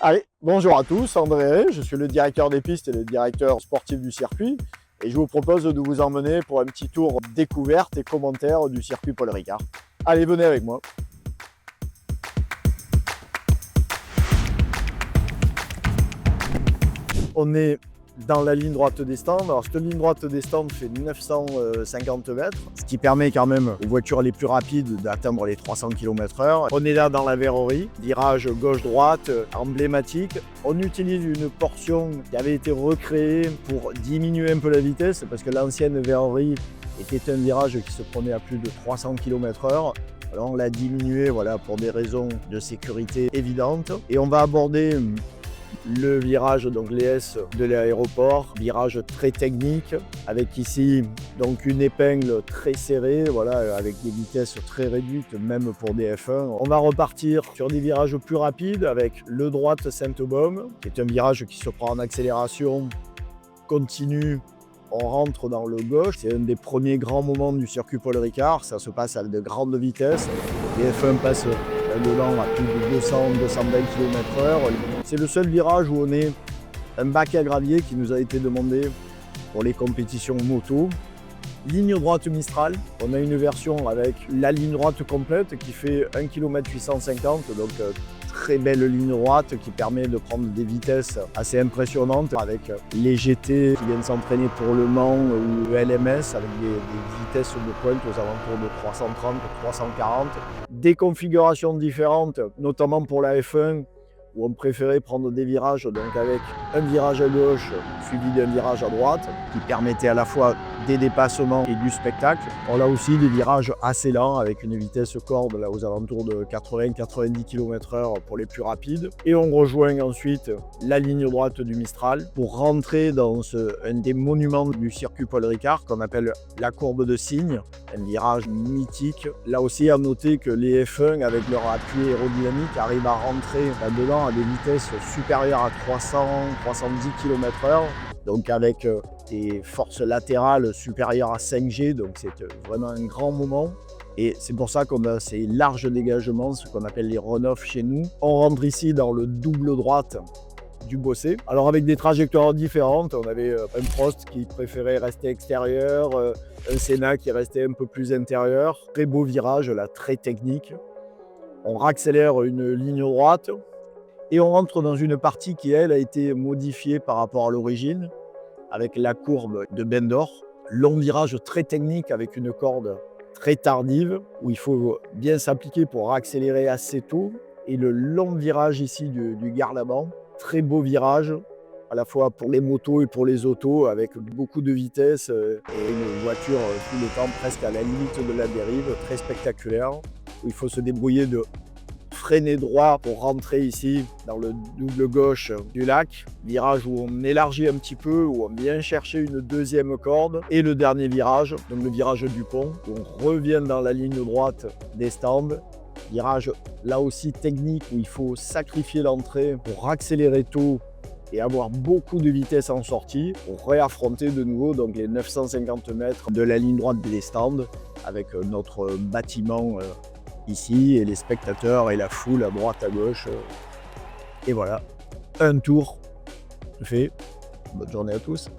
Allez, bonjour à tous, André, je suis le directeur des pistes et le directeur sportif du circuit et je vous propose de vous emmener pour un petit tour découverte et commentaire du circuit Paul Ricard. Allez, venez avec moi. On est dans la ligne droite des stands. Alors cette ligne droite des stands fait 950 mètres, ce qui permet quand même aux voitures les plus rapides d'atteindre les 300 km/h. On est là dans la verrerie, virage gauche-droite emblématique. On utilise une portion qui avait été recréée pour diminuer un peu la vitesse parce que l'ancienne verrerie était un virage qui se prenait à plus de 300 km/h. Alors on l'a diminué pour des raisons de sécurité évidentes. Et on va aborder le virage, donc les S de l'aéroport, virage très technique, avec ici donc une épingle très serrée, avec des vitesses très réduites, même pour des F1. On va repartir sur des virages plus rapides avec le droite Sainte-Baume, qui est un virage qui se prend en accélération continue. On rentre dans le gauche, c'est un des premiers grands moments du circuit Paul Ricard, ça se passe à de grandes vitesses. Les F1 passent là-dedans à plus de 200-220 km/h. C'est le seul virage où on est un bac à gravier qui nous a été demandé pour les compétitions moto. Ligne droite Mistral, on a une version avec la ligne droite complète qui fait 1 km 850, donc très belle ligne droite qui permet de prendre des vitesses assez impressionnantes avec les GT qui viennent s'entraîner pour le Mans ou le LMS avec des vitesses de pointe aux alentours de 330, 340. Des configurations différentes, notamment pour la F1 où on préférait prendre des virages donc avec un virage à gauche suivi d'un virage à droite qui permettait à la fois des dépassements et du spectacle. On a aussi des virages assez lents avec une vitesse corde là, aux alentours de 80-90 km/h pour les plus rapides. Et on rejoint ensuite la ligne droite du Mistral pour rentrer dans un des monuments du circuit Paul Ricard qu'on appelle la courbe de Cygne, un virage mythique. Là aussi à noter que les F1 avec leur appui aérodynamique arrivent à rentrer là-dedans à des vitesses supérieures à 300-310 km/h, donc avec des forces latérales supérieures à 5 G, donc c'est vraiment un grand moment. Et c'est pour ça qu'on a ces larges dégagements, ce qu'on appelle les run-off chez nous. On rentre ici dans le double droite du Bossé. Alors avec des trajectoires différentes, on avait un Prost qui préférait rester extérieur, un Senna qui restait un peu plus intérieur. Très beau virage, là, très technique. On raccélère une ligne droite et on rentre dans une partie qui, elle, a été modifiée par rapport à l'origine, avec la courbe de Bendor. Long virage très technique avec une corde très tardive, où il faut bien s'appliquer pour accélérer assez tôt. Et le long virage ici du Garlaban, très beau virage, à la fois pour les motos et pour les autos, avec beaucoup de vitesse et une voiture tout le temps presque à la limite de la dérive, très spectaculaire, où il faut se débrouiller de freiner droit pour rentrer ici dans le double gauche du lac. Virage où on élargit un petit peu, où on vient chercher une deuxième corde. Et le dernier virage, donc le virage du pont, où on revient dans la ligne droite des stands. Virage là aussi technique où il faut sacrifier l'entrée pour accélérer tôt et avoir beaucoup de vitesse en sortie pour réaffronter de nouveau donc les 950 mètres de la ligne droite des stands avec notre bâtiment ici et les spectateurs et la foule à droite à gauche. Et voilà, un tour fait. Bonne journée à tous.